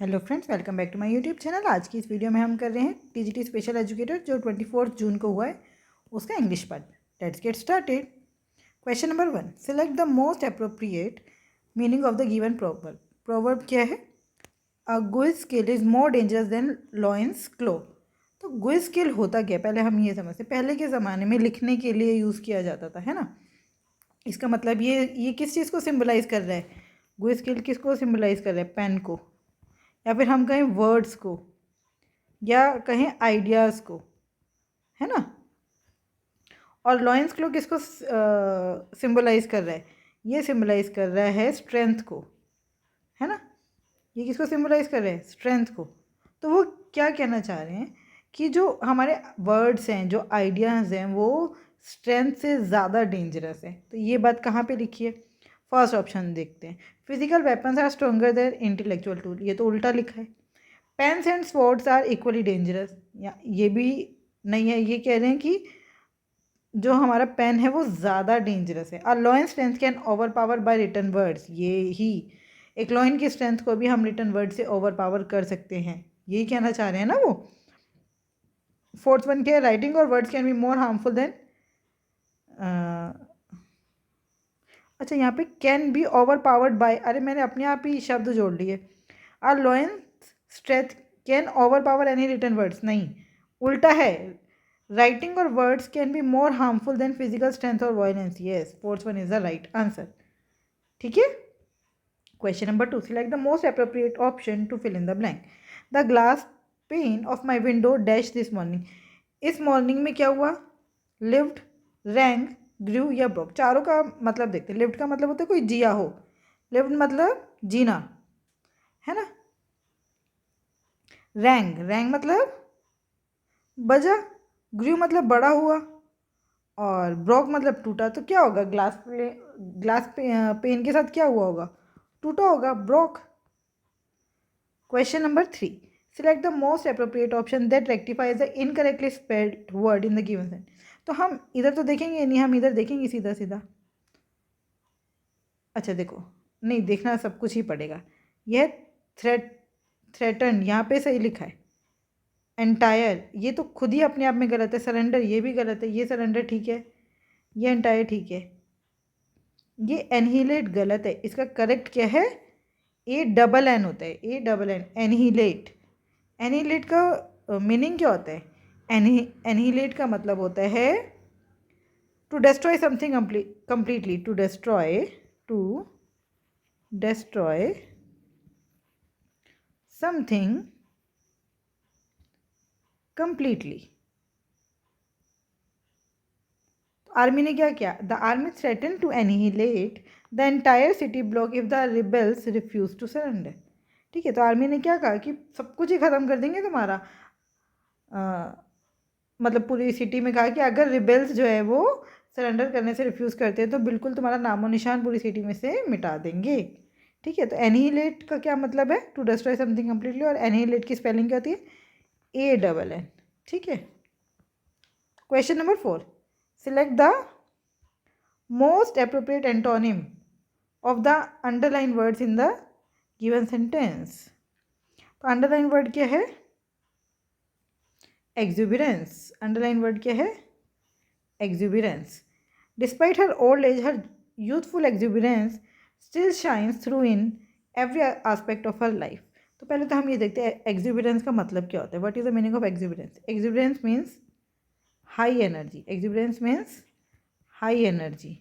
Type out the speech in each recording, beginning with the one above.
Hello friends, welcome back to my YouTube channel. आज की इस वीडियो में हम कर रहे हैं टीजीटी स्पेशल एजुकेटर जो 24 जून को हुआ है उसका English part. Let's get started. Question number 1, select the most appropriate meaning of the given proverb. Proverb क्या है? A good skill is more dangerous than lions claw. तो गुड स्किल होता क्या, पहले हम ये समझते। पहले के ज़माने में लिखने के लिए यूज़ किया जाता था, है ना। इसका मतलब ये किस चीज़ को सिम्बलाइज़ कर रहा है? गुड स्किल किसको सिम्बलाइज़ कर रहा है? पेन को, या फिर हम कहें वर्ड्स को, या कहें आइडियाज़ को, है ना। और लॉयंस क्लो किसको सिंबलाइज कर रहा है? ये सिंबलाइज कर रहा है स्ट्रेंथ को, है ना। ये किसको सिंबलाइज कर रहा है? स्ट्रेंथ को। तो वो क्या कहना चाह रहे हैं कि जो हमारे वर्ड्स हैं, जो आइडियाज़ हैं, वो स्ट्रेंथ से ज़्यादा डेंजरस है। तो ये बात कहाँ पे लिखी है? फर्स्ट ऑप्शन देखते हैं, physical weapons are stronger than intellectual tool. ये तो उल्टा लिखा है। Pens and swords are equally dangerous, या ये भी नहीं है। ये कह रहे हैं कि जो हमारा पेन है वो ज़्यादा डेंजरस है। और lion strength can overpower by written words. ये ही एक लॉयन की स्ट्रेंथ को भी हम रिटन वर्ड से ओवर पावर कर सकते हैं, यही कहना चाह रहे हैं ना वो। फोर्थ वन क्या है? राइटिंग और words can be more harmful than, अच्छा यहाँ पे can be overpowered by, अरे मैंने अपने आप ही शब्द जोड़ लिए। Or lion strength can overpower any written words, नहीं, उल्टा है। राइटिंग और words can be more harmful than physical strength और violence. Yes, fourth one is the right answer. ठीक है। Question number 2, select the most appropriate option to fill in the blank. The glass pain of my window dash this morning. इस morning में क्या हुआ? Lived, wrong, ग्रू या broke. चारों का मतलब देखते हैं। लिव्ड का मतलब होता है कोई जिया हो, लिव्ड मतलब जीना, है ना। रैंग, रैंग मतलब बजा, ग्रू मतलब बड़ा हुआ, और ब्रोक मतलब टूटा। तो क्या होगा? पेन के साथ क्या हुआ होगा? टूटा होगा, broke. Question number 3, select the most appropriate option that rectifies the incorrectly spelled word in the given sentence. तो हम इधर तो देखेंगे नहीं, हम इधर देखेंगे सीधा सीधा। अच्छा देखो, नहीं देखना, सब कुछ ही पड़ेगा। यह थ्रेटन यहाँ पे सही लिखा है। एंटायर ये तो खुद ही अपने आप में गलत है। सरेंडर ये भी गलत है। ये सरेंडर ठीक है, ये एंटायर ठीक है। ये एनहीलेट गलत है। इसका करेक्ट क्या है? ए डबल एन होता है, ए डबल एन, एनहीलेट। एनहीलेट का मीनिंग क्या होता है? एनहीलेट का मतलब होता है to destroy something completely, to destroy something completely. Army ने क्या किया? The army threaten to annihilate the entire city block if the rebels refuse to surrender. ठीक है, तो आर्मी ने क्या कहा कि सब कुछ ही ख़त्म कर देंगे तुम्हारा। मतलब पूरी सिटी में कहा कि अगर रिबेल्स जो है वो सरेंडर करने से रिफ्यूज़ करते हैं तो बिल्कुल तुम्हारा नामो निशान पूरी सिटी में से मिटा देंगे। ठीक है, तो एनिहिलेट का क्या मतलब है? To destroy something completely. और एनिहिलेट की स्पेलिंग क्या होती है? A double N. ठीक है। Question number 4, select the most appropriate antonym of the underline words in the given sentence. तो अंडरलाइन वर्ड क्या है? एक्जुबिरेंस। अंडरलाइन वर्ड क्या है? Exuberance. Despite her old age, her youthful exuberance still shines through in every aspect of her life. तो पहले तो हम ये देखते हैं एक्जुबिरेंस का मतलब क्या होता है। What is the meaning of exuberance? Exuberance means high energy. Exuberance means high energy.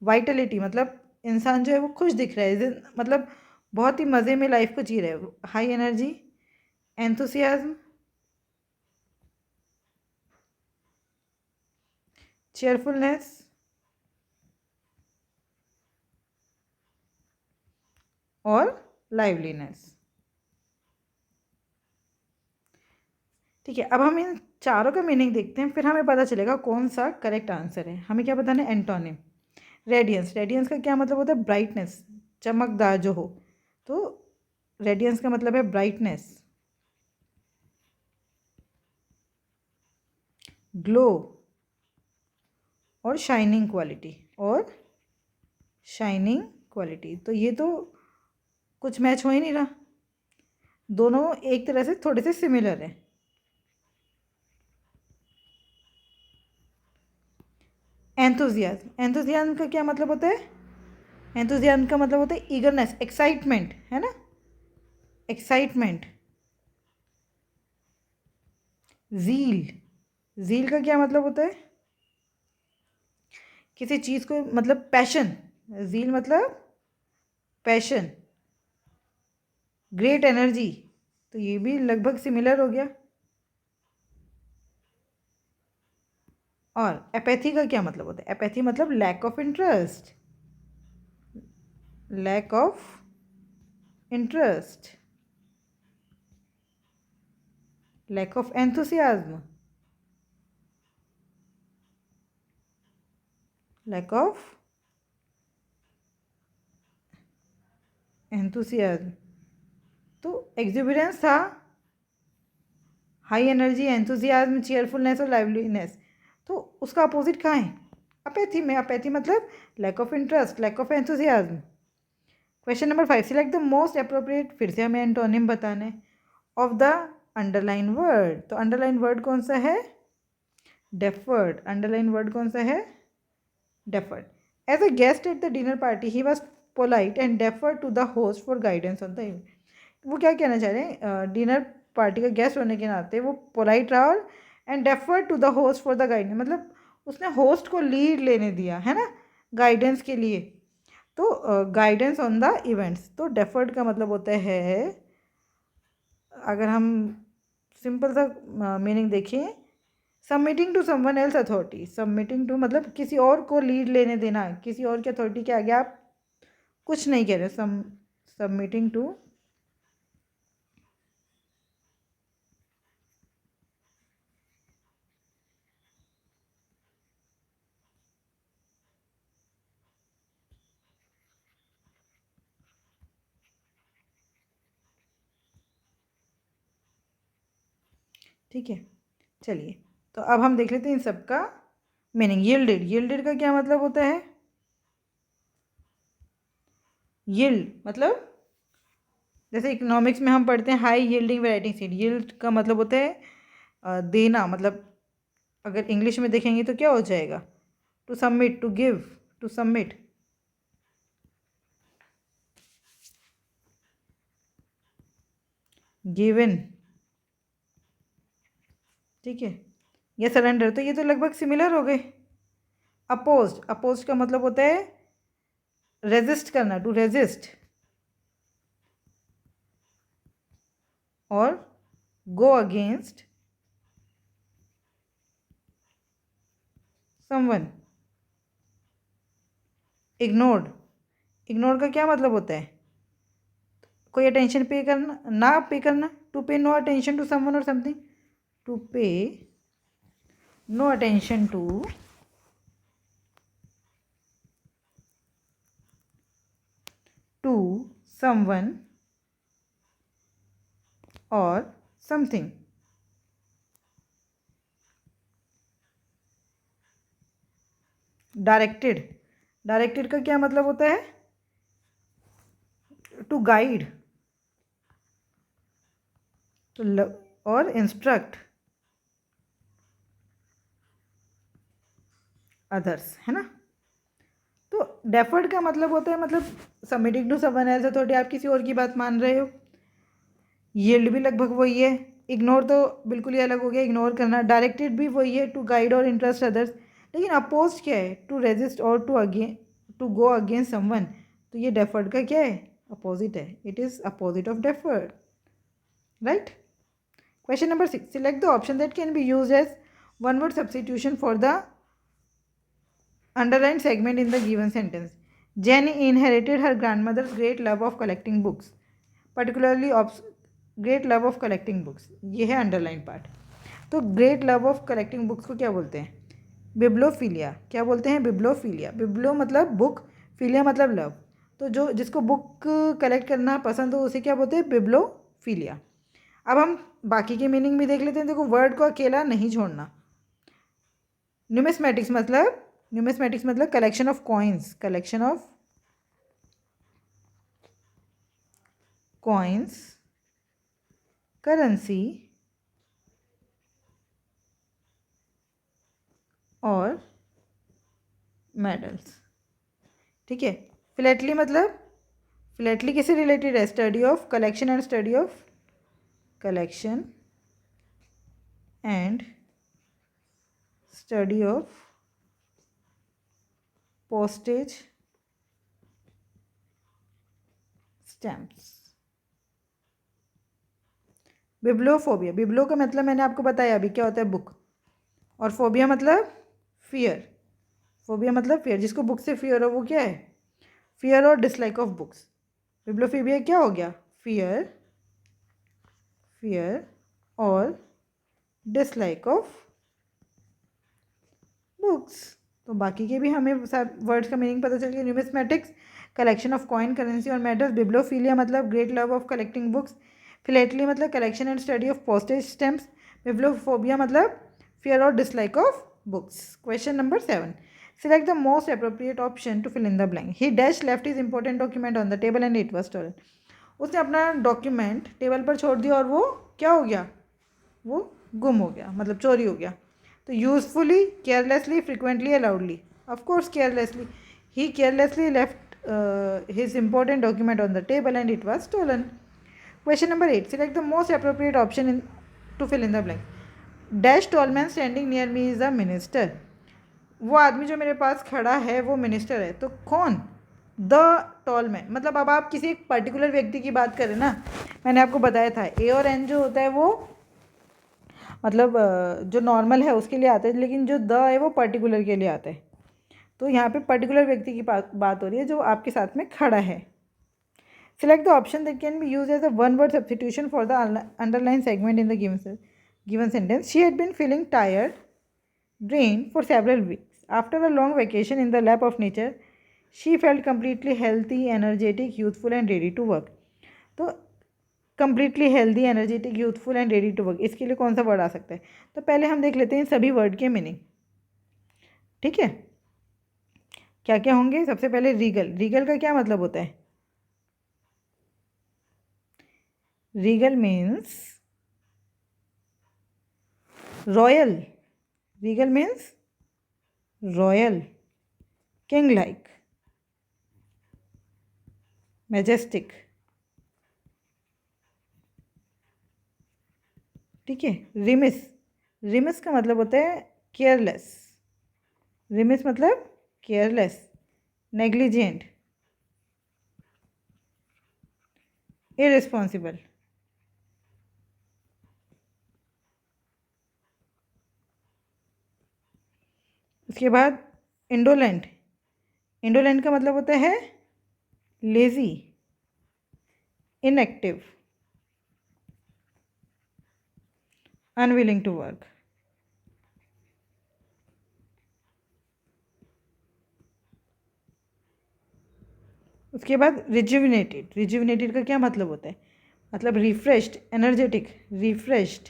Vitality मतलब इंसान जो है वो खुश दिख रहा है, मतलब बहुत ही मज़े में लाइफ को जी रहा है। High energy. एंथुसियाज्म, चेयरफुलनेस, और लाइवलीनेस। ठीक है, अब हम इन चारों का मीनिंग देखते हैं, फिर हमें पता चलेगा कौन सा करेक्ट आंसर है। हमें क्या बताना है? एंटोनिम। रेडियंस, रेडियंस का क्या मतलब होता है? ब्राइटनेस, चमकदार जो हो। तो रेडियंस का मतलब है ब्राइटनेस। ग्लो और शाइनिंग क्वालिटी, और शाइनिंग क्वालिटी। तो ये तो कुछ मैच हो ही नहीं रहा। दोनों एक तरह से थोड़े से सिमिलर हैं। एंथुजियाज्म, एंथुजियाज्म का क्या मतलब होता है? एंथुजियाज्म का मतलब होता है ईगरनेस, एक्साइटमेंट, है ना, एक्साइटमेंट। ज़ील, ज़ील का क्या मतलब होता है? किसी चीज़ को मतलब पैशन, ज़ील मतलब पैशन। ग्रेट एनर्जी, तो ये भी लगभग सिमिलर हो गया। और एपैथी का क्या मतलब होता है? एपैथी मतलब lack of interest, lack of interest, lack of enthusiasm, lack of enthusiasm. तो एक्जुबिलेंस था, हाई एनर्जी, एंथुसियाज्म, चीयरफुलनेस और लाइवलीनेस। तो उसका अपोजिट कहाँ है? अपैथी में। अपैथी मतलब lack of interest, lack of enthusiasm. Question number 5, select the most appropriate, फिर से हमें एंटोनिम बताना है, ऑफ द अंडरलाइन वर्ड। तो अंडरलाइन वर्ड कौन सा है? डेफर्ड। अंडरलाइन वर्ड कौन सा है? Deferred. As a guest at the dinner party he was polite and deferred to the host for guidance on the event. वो क्या कहना चाह रहे हैं? डिनर पार्टी का गेस्ट होने के नाते वो पोलाइट रहा और and deferred to the host for the guidance, मतलब उसने होस्ट को लीड लेने दिया, है ना, गाइडेंस के लिए। तो गाइडेंस ऑन द इवेंट्स, तो डेफर्ड का मतलब होता है, अगर हम सिंपल सा मीनिंग देखें, submitting to someone else authority. Submitting to मतलब किसी और को लीड लेने देना, किसी और की अथॉरिटी के आगे आप कुछ नहीं कह रहे। सबमिटिंग टू, ठीक है। चलिए, तो अब हम देख लेते हैं इन सब का मीनिंग। यील्डेड, यील्डेड का क्या मतलब होता है? यील्ड मतलब जैसे इकोनॉमिक्स में हम पढ़ते हैं high yielding variety seed. Yield का मतलब होता है देना, मतलब अगर इंग्लिश में देखेंगे तो क्या हो जाएगा? To submit, to give, to submit. Given, ठीक है, या सरेंडर, तो ये तो लगभग सिमिलर हो गए। अपोज्ड, अपोज्ड का मतलब होता है रेजिस्ट करना, टू रेजिस्ट, और गो अगेंस्ट समवन। इग्नोर्ड, इग्नोर का क्या मतलब होता है? कोई अटेंशन पे करना, ना पे करना, टू पे नो अटेंशन टू समवन और समथिंग, टू पे नो अटेंशन टू समवन और समथिंग। डायरेक्टेड, डायरेक्टेड का क्या मतलब होता है? टू गाइड, तो और इंस्ट्रक्ट अदर्स, है ना। तो डेफर्ड का मतलब होता है मतलब submitting to someone else authority, आप किसी और की बात मान रहे हो। यील्ड भी लगभग वही है। इग्नोर तो बिल्कुल ही अलग हो गया, इग्नोर करना। डायरेक्टेड भी वही है, टू गाइड और इंटरेस्ट अदर्स। लेकिन अपोज क्या है? टू रेजिस्ट और टू गो अगेंस्ट समवन। तो ये डेफर्ड का क्या है? अपोजिट है। It is opposite of deferred, right. Question number 6, select the option that can be use as one word substitution for the underlined segment in the given sentence. Jenny inherited her grandmother's great love of collecting books, particularly of great love of collecting books. ये है underline part. तो great love of collecting books को क्या बोलते हैं? बिब्लोफीलिया। क्या बोलते हैं? बिब्लोफीलिया। बिब्लो मतलब बुक, फीलिया मतलब लव। तो जो जिसको बुक कलेक्ट करना पसंद हो उसे क्या बोलते हैं? बिब्लोफीलिया। अब हम बाकी के मीनिंग भी देख लेते हैं। देखो, वर्ड को अकेला नहीं छोड़ना। न्यूमिस्मेटिक्स मतलब, न्यूमिस्मेटिक्स मतलब collection of coins, collection of coins currency और मेडल्स। ठीक है, फिलेटली मतलब फिलेटली किससे रिलेटेड है? Study of collection and study of collection and study of postage stamps. Bibliophobia, biblio का मतलब मैंने आपको बताया अभी क्या होता है, बुक, और फोबिया मतलब फियर। फोबिया मतलब फियर, जिसको बुक से फियर हो वो क्या है? फियर और डिसलाइक ऑफ बुक्स। बिब्लोफोबिया क्या हो गया? फियर, फियर और डिसलाइक ऑफ बुक्स। तो बाकी के भी हमें सब वर्ड्स का मीनिंग पता चल गया। Numismatics collection of coin, currency और मेटल्स। बिब्लोफिलिया मतलब great love of collecting books. Philately मतलब collection and study of postage stamps. Bibliophobia मतलब fear or dislike of books. Question number 7. Select the most appropriate option to fill in the blank. He dash left his important document on the table and it was stolen. उसने अपना document table पर छोड़ दिया और वो क्या हो गया? वो गुम हो गया, मतलब चोरी हो गया। तो यूजफुली, केयरलेसली, फ्रिक्वेंटली या loudly? Of course carelessly. He carelessly left his important document on the table and it was stolen. Question number 8. Select the most appropriate option to fill in the blank. Dash tall man standing near me is a minister. वो आदमी जो मेरे पास खड़ा है वो minister है। तो कौन? द टॉल मैन मतलब अब आप किसी एक पर्टिकुलर व्यक्ति की बात करें ना, मैंने आपको बताया था ए और एन जो होता है वो मतलब जो नॉर्मल है उसके लिए आता है, लेकिन जो द है वो पर्टिकुलर के लिए आता है। तो यहाँ पे पर्टिकुलर व्यक्ति की बात हो रही है जो आपके साथ में खड़ा है। Select the option that can be use as a one word substitution for the underline segment in the given sentence. She had been feeling tired, drained for several weeks. After a long vacation in the lap of nature, she felt completely healthy, energetic, youthful and ready to work. तो completely healthy, energetic, youthful and ready to work, इसके लिए कौन सा word आ सकता है? तो पहले हम देख लेते हैं सभी वर्ड के मीनिंग। ठीक है, क्या क्या होंगे? सबसे पहले रीगल। रीगल का क्या मतलब होता है? Regal means royal. Regal means royal, king like, majestic. ठीक है, रिमिस। रिमिस का मतलब होता है केयरलेस। रिमिस मतलब केयरलेस, नेग्लिजेंट, इररिस्पॉन्सिबल। उसके बाद इंडोलेंट। इंडोलेंट का मतलब होता है lazy, inactive, unwilling to work. उसके बाद रिजुविनेटेड। रिजुविनेटेड का क्या मतलब होता है? मतलब रिफ्रेश्ड, एनर्जेटिक, रिफ्रेश्ड,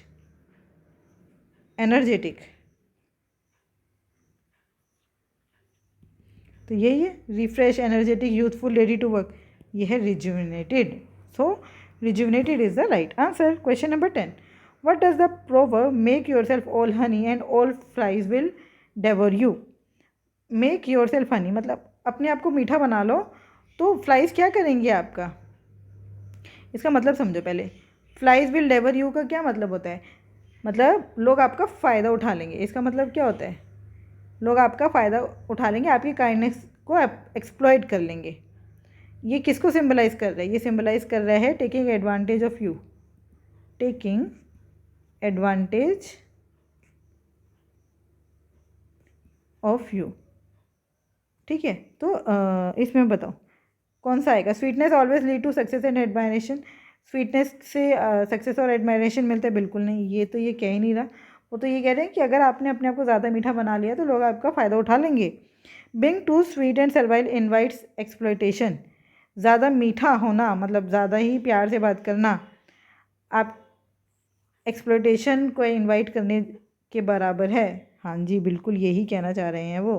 एनर्जेटिक। तो यही है, refresh, energetic, youthful, ready to work, ये है rejuvenated. So rejuvenated is the right answer. Question number 10. What does the proverb make yourself all honey and all flies will devour you? Make yourself honey मतलब अपने आप को मीठा बना लो तो flies क्या करेंगे आपका? इसका मतलब समझो पहले। फ्लाइज विल डेवर यू का क्या मतलब होता है? मतलब लोग आपका फ़ायदा उठा लेंगे। इसका मतलब क्या होता है? लोग आपका फ़ायदा उठा लेंगे, आपकी काइंडनेस को एक्सप्लॉइट कर लेंगे। ये किसको सिंबलाइज कर रहा है? ये सिंबलाइज कर रहा है taking advantage of you, taking advantage of you. ठीक है, तो इसमें बताओ कौन सा आएगा? Sweetness always lead to success and admiration. Sweetness से सक्सेस और एडमायरेशन मिलता है? बिल्कुल नहीं, ये तो ये कह ही नहीं रहा। वो तो ये कह रहे हैं कि अगर आपने अपने आप को ज़्यादा मीठा बना लिया तो लोग आपका फ़ायदा उठा लेंगे। Being too sweet and servile invites exploitation. ज़्यादा मीठा होना मतलब ज़्यादा ही प्यार से बात करना आप एक्सप्लॉयटेशन को इनवाइट करने के बराबर है। हाँ जी, बिल्कुल यही कहना चाह रहे हैं वो।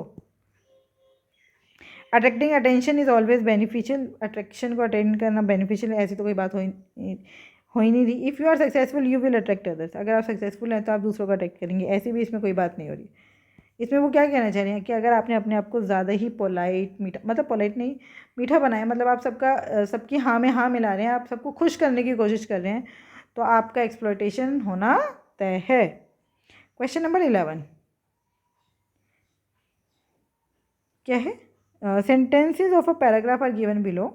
Attracting attention is always beneficial. Attraction को अटेंड करना बेनिफिशियल है, ऐसी तो कोई बात हो ही नहीं। हो ही नहीं रही। If you are successful you will attract others, अगर आप सक्सेसफुल हैं तो आप दूसरों को अट्रैक्ट करेंगे, ऐसी भी इसमें कोई बात नहीं हो रही। इसमें वो क्या कहना चाह रहे हैं कि अगर आपने अपने आप को ज़्यादा ही पोलाइट मीठा, मतलब पोलाइट नहीं, मीठा बनाया, मतलब आप सबकी हाँ में हाँ मिला रहे हैं, आप सबको खुश करने की कोशिश कर रहे हैं, तो आपका एक्सप्लॉयटेशन होना तय है। क्वेश्चन नंबर 11 क्या है? Sentences of a paragraph are given below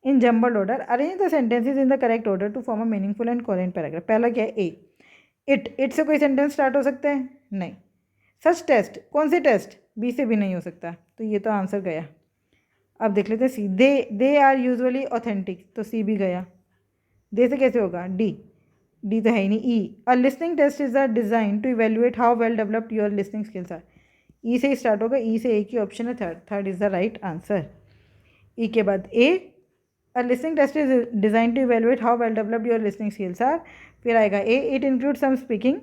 in jumbled order, arrange the sentences in the correct order to form a meaningful and coherent paragraph. पहला क्या है? ए, इट से कोई सेंटेंस स्टार्ट हो सकता है? नहीं। सच टेस्ट, कौन से टेस्ट? बी से भी नहीं हो सकता, तो ये तो आंसर गया। अब देख लेते हैं सी, दे आर यूजुअली ऑथेंटिक, तो सी भी गया। दे से कैसे होगा? डी तो है ही नहीं। E, a listening test is a design to evaluate how well developed your listening skills are. E से ही स्टार्ट होगा, ई से एक ही ऑप्शन है, third is the right answer. E के बाद A, a listening test is design to evaluate how well developed your listening skills are, फिर आएगा A, it include some speaking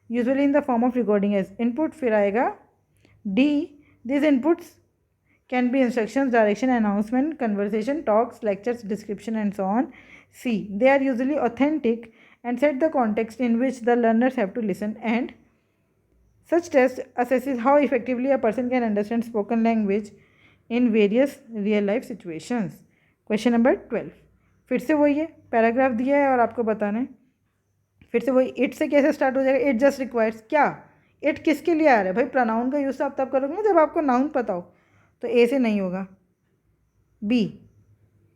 usually in the form of recording as input, फिर आएगा D, this inputs can be instructions, direction, announcement, conversation, talks, lectures, description and so on. C, they are usually authentic and set the context in which the learners have to listen, and such test assesses how effectively a person can understand spoken language in various real life situations. Question number 12 फिर से वही है, paragraph दिया है और आपको बताना है। फिर से वही, इट से कैसे स्टार्ट हो जाएगा? इट जस्ट रिक्वायर्स, क्या इट किसके लिए आ रहा है भाई? प्रोनाउन का यूज़ तो आप तब करोगे ना जब आपको नाउन पता हो, तो ए से नहीं होगा। B,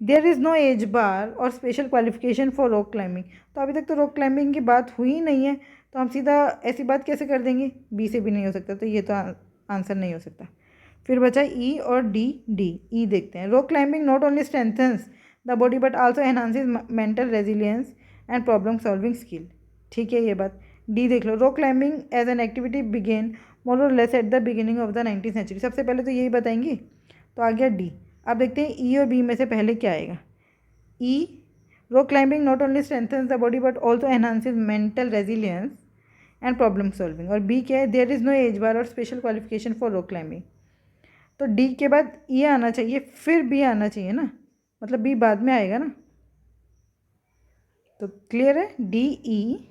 there is no age bar और special qualification for rock climbing, तो अभी तक तो रॉक क्लाइंबिंग की बात हुई नहीं है, तो हम सीधा ऐसी बात कैसे कर देंगे? बी से भी नहीं हो सकता, तो ये तो आंसर नहीं हो सकता। फिर बचा ई और डी। ई देखते हैं। Rock climbing not only strengthens the body but also enhances mental resilience and problem solving skill. ठीक है, ये बात। डी देख लो, rock climbing as an activity began more or less at the beginning of the 19th century, सबसे पहले तो यही बताएंगे, तो आ गया डी। अब देखते हैं ई और बी में से पहले क्या आएगा। E, rock climbing not only strengthens the body but also enhances mental resilience and problem solving, और बी क्या है? There is no age bar और special qualification for rock climbing, तो डी के बाद ई आना चाहिए, फिर बी आना चाहिए ना, मतलब बी बाद में आएगा ना, तो क्लियर है। डी ई,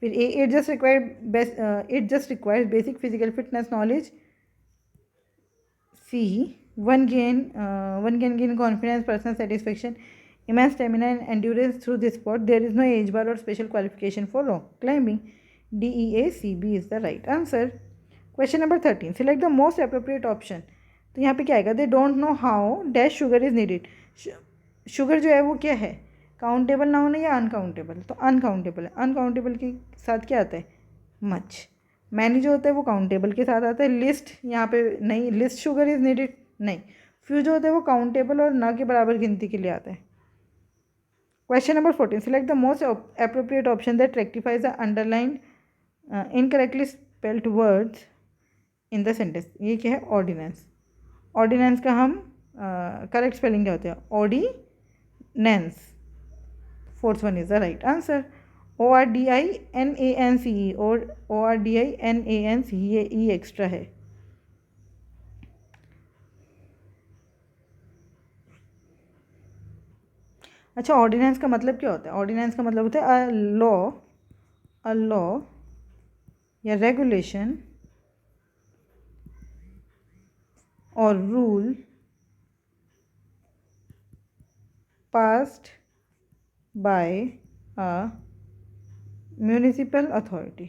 फिर A, it just requires basic physical fitness knowledge. C, one can gain confidence, personal satisfaction, immense stamina and endurance through this sport. There is no age bar or special qualification for rock climbing. DEACB is the right answer. Question number 13. Select the most appropriate option. तो यहाँ पे क्या आएगा? They don't know how dash sugar is needed. Sugar जो है वो क्या है? काउंटेबल नाउन है या अनकाउंटेबल? तो अनकाउंटेबल है। अनकाउंटेबल के साथ क्या आता है? मच। मैनी जो होता है वो काउंटेबल के साथ आता है। लिस्ट यहाँ पे नहीं, लिस्ट शुगर इज नीडेड नहीं। फ्यू जो होता है वो काउंटेबल और ना के बराबर गिनती के लिए आता है। Question number 14. Select the most appropriate option that rectifies the underlined incorrectly spelled words in the sentence. ये क्या है? ऑर्डिनेंस। ऑर्डिनेंस का हम करेक्ट स्पेलिंग क्या होता है? Ordinance. Fourth one is the right answer. ORDINANCE और ORDINANCE, ये ई एक्स्ट्रा है। अच्छा, ऑर्डिनेंस का मतलब क्या होता है? ऑर्डिनेंस का मतलब होता है अ लॉ या रेगुलेशन और rule passed by a municipal authority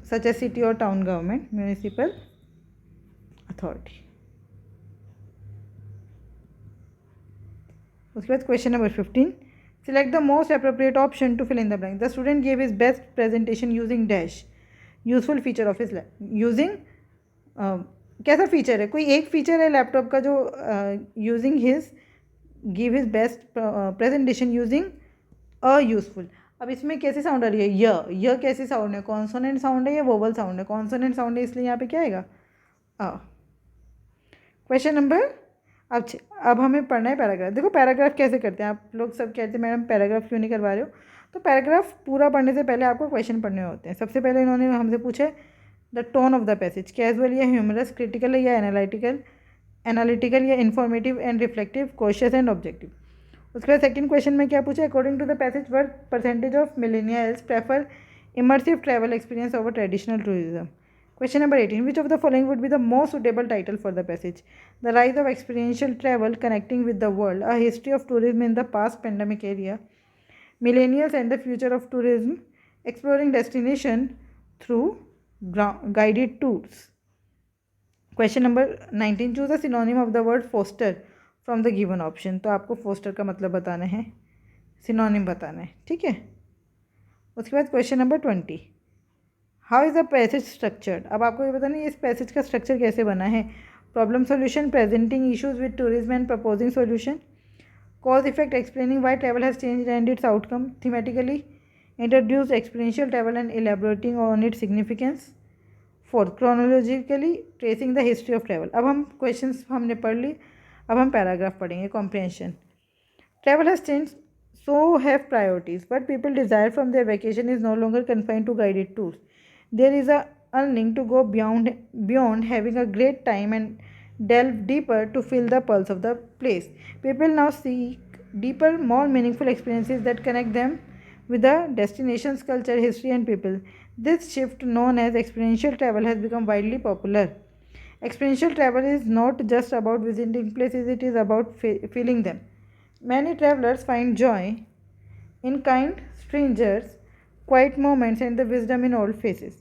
such as city or town government, municipal authority. उसके बाद question number 15. Select the most appropriate option to fill in the blank. The student gave his best presentation using dash. Useful feature of his using, कैसा feature है? कोई एक feature है laptop का जो using his give his best presentation using a useful. अब इसमें कैसे साउंड आ रही है? य कैसे साउंड है? कॉन्सोनेंट साउंड है या वोवल साउंड है? कॉन्सोनेंट साउंड है, इसलिए यहाँ पे क्या आएगा? क्वेश्चन नंबर, अब हमें पढ़ना है पैराग्राफ। देखो पैराग्राफ कैसे करते हैं, आप लोग सब कहते हैं मैडम पैराग्राफ क्यों नहीं करवा रहे हो, तो पैराग्राफ पूरा पढ़ने से पहले आपको क्वेश्चन पढ़ने होते हैं। सबसे पहले इन्होंने हमसे पूछे the tone of the passage, casual या ह्यूमरस, क्रिटिकल या एनालिटिकल या informative and reflective, cautious and objective. उसके बाद सेकंड क्वेश्चन में क्या पूछा, according to the passage what percentage of millennials prefer immersive travel experience over traditional tourism. Question number 18. Which of the following would be the most suitable title for the passage? The rise of experiential travel connecting with the world, a history of tourism in the past pandemic era, millennials and the future of tourism, exploring destination through guided tours. Question number 19. Choose a synonym of the word foster from the given option. तो आपको foster का मतलब बताना है, synonym बताना है, ठीक है. उसके बाद question number 20. How is the passage structured. अब आपको ये बताना है इस पैसेज का स्ट्रक्चर कैसे बना है. Problem solution, presenting issues with tourism and proposing solution, cause effect, explaining why travel has changed and its outcome, thematically introduce experiential travel and elaborating on its significance, fourth chronologically tracing the history of travel. अब हम questions हमने पढ़ ली, अब हम paragraph पढ़ेंगे. Comprehension. Travel has change, so have priorities. What people desire from their vacation is no longer confined to guided tours. There is a yearning to go beyond having a great time and delve deeper to feel the pulse of the place. People now seek deeper, more meaningful experiences that connect them with the destination's culture, history, and people. This shift, known as experiential travel, has become widely popular. Experiential travel is not just about visiting places, it is about feeling them. Many travelers find joy in kind strangers, quiet moments, and the wisdom in old faces.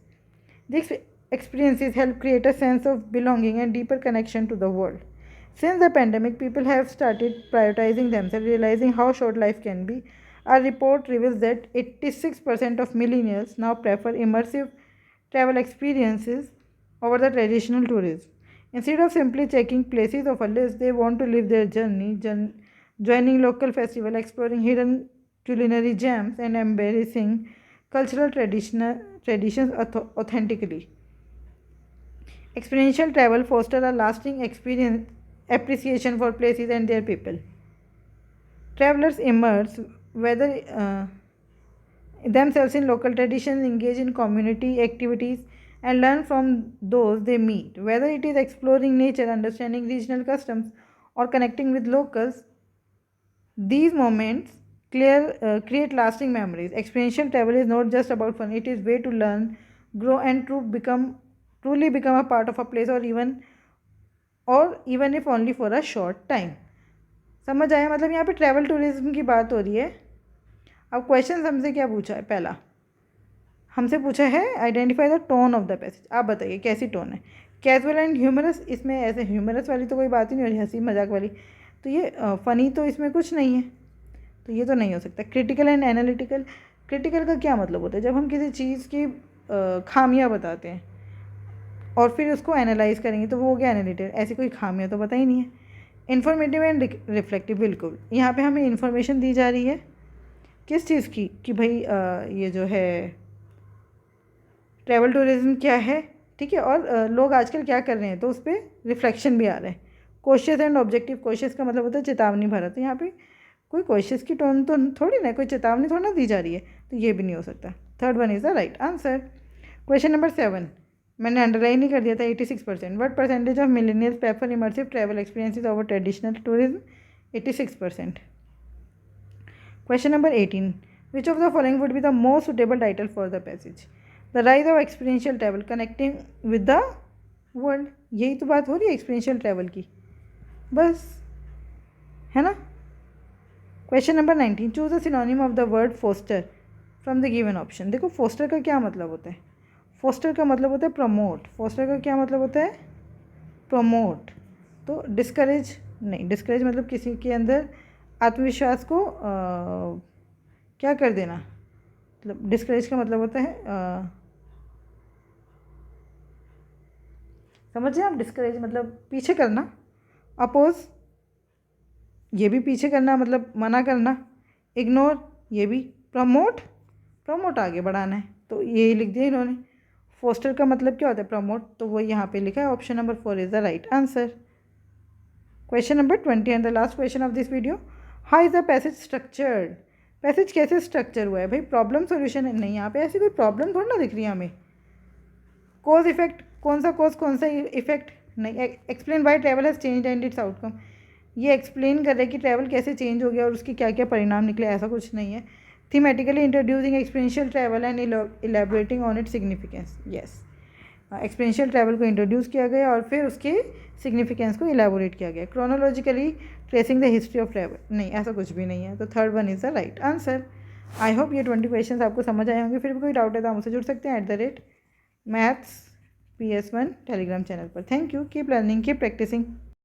These experiences help create a sense of belonging and deeper connection to the world. Since the pandemic, people have started prioritizing themselves, realizing how short life can be. A report reveals that 86% of millennials now prefer immersive travel experiences over the traditional tourism. Instead of simply checking places off a list, they want to live their journey, joining local festival, exploring hidden culinary gems, and embracing cultural traditions authentically. Experiential travel fosters a lasting appreciation for places and their people. Travelers immerse themselves in local traditions, engage in community activities, and learn from those they meet. Whether it is exploring nature, understanding regional customs, or connecting with locals, these moments create lasting memories. Experiential travel is not just about fun, it is way to learn, grow, and truly become a part of a place, or even if only for a short time. समझ आया. मतलब यहाँ पे travel tourism की बात हो रही है. अब क्वेश्चन हमसे क्या पूछा है. पहला हमसे पूछा है identify the tone of the passage. आप बताइए कैसी टोन है. Casual and humorous. इसमें ऐसे ह्यूमरस वाली तो कोई बात ही नहीं हो रही, हंसी मजाक वाली. तो ये फ़नी तो इसमें कुछ नहीं है, तो ये तो नहीं हो सकता. Critical and analytical. क्रिटिकल का क्या मतलब होता है, जब हम किसी चीज़ की खामियां बताते हैं और फिर उसको एनालाइज करेंगे तो वो हो गया एनालिटिकल. ऐसी कोई खामियां तो पता ही नहीं है. Informative and reflective. बिल्कुल यहाँ पे हमें इन्फॉर्मेशन दी जा रही है किस चीज़ की, कि भाई ये जो है ट्रैवल टूरिज्म क्या है, ठीक है, और लोग आजकल क्या कर रहे हैं, तो उस पर रिफ्लेक्शन भी आ रहा है. Cautious and objective. कोशियस का मतलब होता है चेतावनी भरा. तो यहाँ पे कोई कोशिश की टोन तो थोड़ी ना, कोई चेतावनी थोड़ा ना दी जा रही है, तो ये भी नहीं हो सकता. Third one is the right answer. Question number 7 मैंने अंडरलाइन ही कर दिया था. 86%. What percentage of millennials prefer immersive travel experiences over traditional tourism. 86%. Question number 18. Which of the following would be the most suitable title for the passage. The rise of experiential travel connecting with the world. यही तो बात हो रही है experiential travel की, बस, है ना. Question number 19. Choose the synonym of the word foster from the given option. देखो फोस्टर का क्या मतलब होता है. फोस्टर का मतलब होता है प्रमोट. फोस्टर का क्या मतलब होता है, प्रमोट. तो डिस्करेज नहीं. डिस्करेज मतलब किसी के अंदर आत्मविश्वास को क्या कर देना. मतलब डिस्करेज का मतलब होता है समझिए आप. डिस्करेज मतलब पीछे करना. अपोज ये भी पीछे करना, मतलब मना करना. इग्नोर ये भी. प्रमोट आगे बढ़ाना है, तो यही लिख दिया इन्होंने. फोस्टर का मतलब क्या होता है, प्रमोट, तो वो यहाँ पे लिखा है. Option number 4 is the right answer. Question number 20 and the last question of this video. How is the passage structured. Passage कैसे स्ट्रक्चर हुआ है भाई. प्रॉब्लम सोल्यूशन है नहीं, यहाँ पे ऐसी कोई प्रॉब्लम थोड़ी ना दिख रही है हमें. कोज इफेक्ट, कौन सा कोज कौन सा इफेक्ट नहीं. Explain why travel has changed and its outcome. ये एक्सप्लेन कर रहे हैं कि ट्रैवल कैसे चेंज हो गया और उसके क्या क्या परिणाम निकले, ऐसा कुछ नहीं है। Thematically introducing experiential travel and elaborating on its significance. Yes, experiential travel को इंट्रोड्यूस किया गया और फिर उसके सिग्निफिकेंस को इलेबोरेट किया गया। Chronologically tracing the history of travel, नहीं ऐसा कुछ भी नहीं है। तो third one is the right answer. I hope ये 20 क्वेश्चन आपको समझ आए होंगे। फिर भी कोई डाउट है तो आप मुझसे जुड़ सकते हैं @maths PS1 टेलीग्राम चैनल पर। Thank you, keep learning, keep practising.